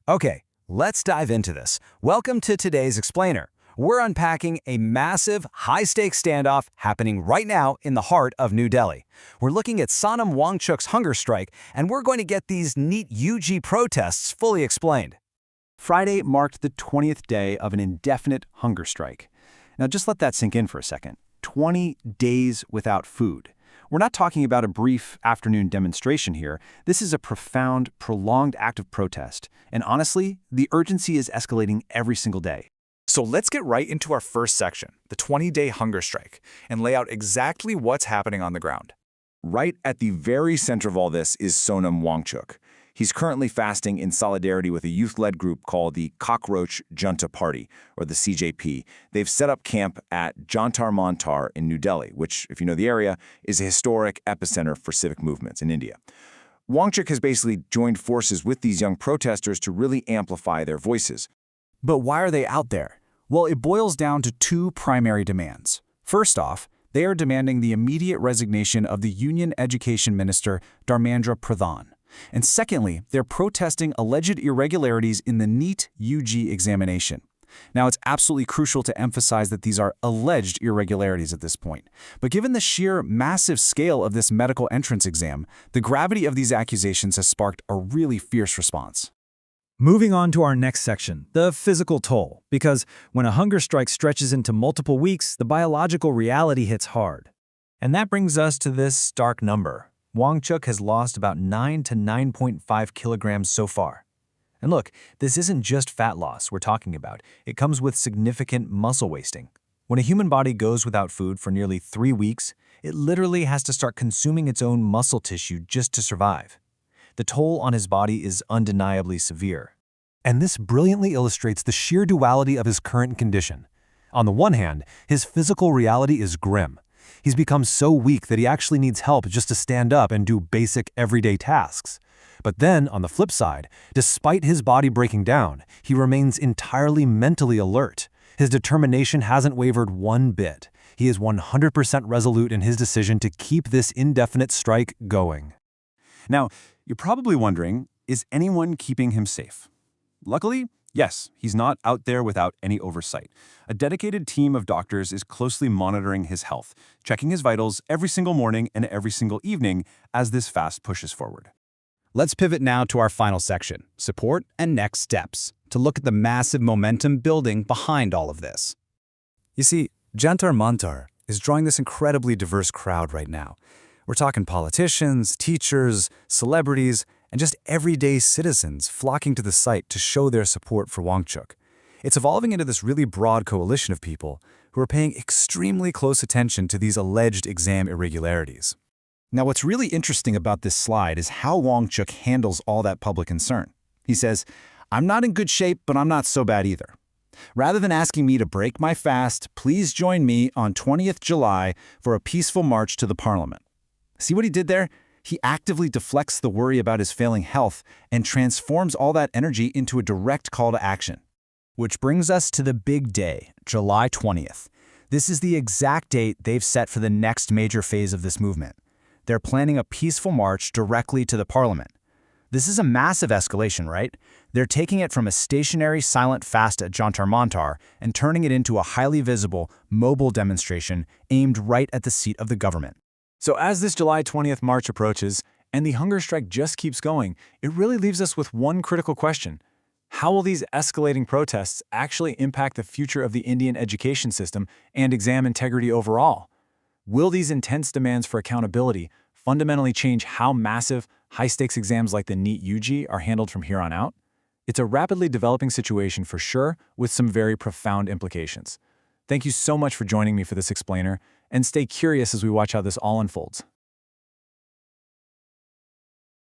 Okay, let's dive into this. Welcome to today's Explainer. We're unpacking a massive, high-stakes standoff happening right now in the heart of New Delhi. We're looking at Sonam Wangchuk's hunger strike, and we're going to get these NEET UG protests fully explained. Friday marked the 20th day of an indefinite hunger strike. Now just let that sink in for a second. 20 days without food. We're not talking about a brief afternoon demonstration here. This is a profound, prolonged act of protest. And honestly, the urgency is escalating every single day. So let's get right into our first section, the 20-day hunger strike, and lay out exactly what's happening on the ground. Right at the very center of all this is Sonam Wangchuk. He's currently fasting in solidarity with a youth-led group called the Cockroach Junta Party, or the CJP. They've set up camp at Jantar Mantar in New Delhi, which, if you know the area, is a historic epicenter for civic movements in India. Wangchuk has basically joined forces with these young protesters to really amplify their voices. But why are they out there? Well, it boils down to two primary demands. First off, they are demanding the immediate resignation of the Union Education Minister, Dharmendra Pradhan. And secondly, they're protesting alleged irregularities in the NEET UG examination. Now, it's absolutely crucial to emphasize that these are alleged irregularities at this point. But given the sheer massive scale of this medical entrance exam, the gravity of these accusations has sparked a really fierce response. Moving on to our next section, the physical toll, because when a hunger strike stretches into multiple weeks, the biological reality hits hard. And that brings us to this stark number. Wangchuk has lost about 9 to 9.5 kilograms so far. And look, this isn't just fat loss we're talking about. It comes with significant muscle wasting. When a human body goes without food for nearly 3 weeks, it literally has to start consuming its own muscle tissue just to survive. The toll on his body is undeniably severe. And this brilliantly illustrates the sheer duality of his current condition. On the one hand, his physical reality is grim. He's become so weak that he actually needs help just to stand up and do basic everyday tasks. But then, on the flip side, despite his body breaking down, he remains entirely mentally alert. His determination hasn't wavered one bit. He is 100% resolute in his decision to keep this indefinite strike going. Now, you're probably wondering, is anyone keeping him safe? Luckily, yes, he's not out there without any oversight. A dedicated team of doctors is closely monitoring his health, checking his vitals every single morning and every single evening as this fast pushes forward. Let's pivot now to our final section, support and next steps, to look at the massive momentum building behind all of this. You see, Jantar Mantar is drawing this incredibly diverse crowd right now. We're talking politicians, teachers, celebrities, and just everyday citizens flocking to the site to show their support for Wangchuk. It's evolving into this really broad coalition of people who are paying extremely close attention to these alleged exam irregularities. Now, what's really interesting about this slide is how Wangchuk handles all that public concern. He says, "I'm not in good shape, but I'm not so bad either. Rather than asking me to break my fast, please join me on 20th July for a peaceful march to the parliament." See what he did there? He actively deflects the worry about his failing health and transforms all that energy into a direct call to action. Which brings us to the big day, July 20th. This is the exact date they've set for the next major phase of this movement. They're planning a peaceful march directly to the parliament. This is a massive escalation, right? They're taking it from a stationary, silent fast at Jantar Mantar and turning it into a highly visible, mobile demonstration aimed right at the seat of the government. So as this July 20th march approaches, and the hunger strike just keeps going, it really leaves us with one critical question. How will these escalating protests actually impact the future of the Indian education system and exam integrity overall? Will these intense demands for accountability fundamentally change how massive, high-stakes exams like the NEET UG are handled from here on out? It's a rapidly developing situation for sure, with some very profound implications. Thank you so much for joining me for this explainer, and stay curious as we watch how this all unfolds.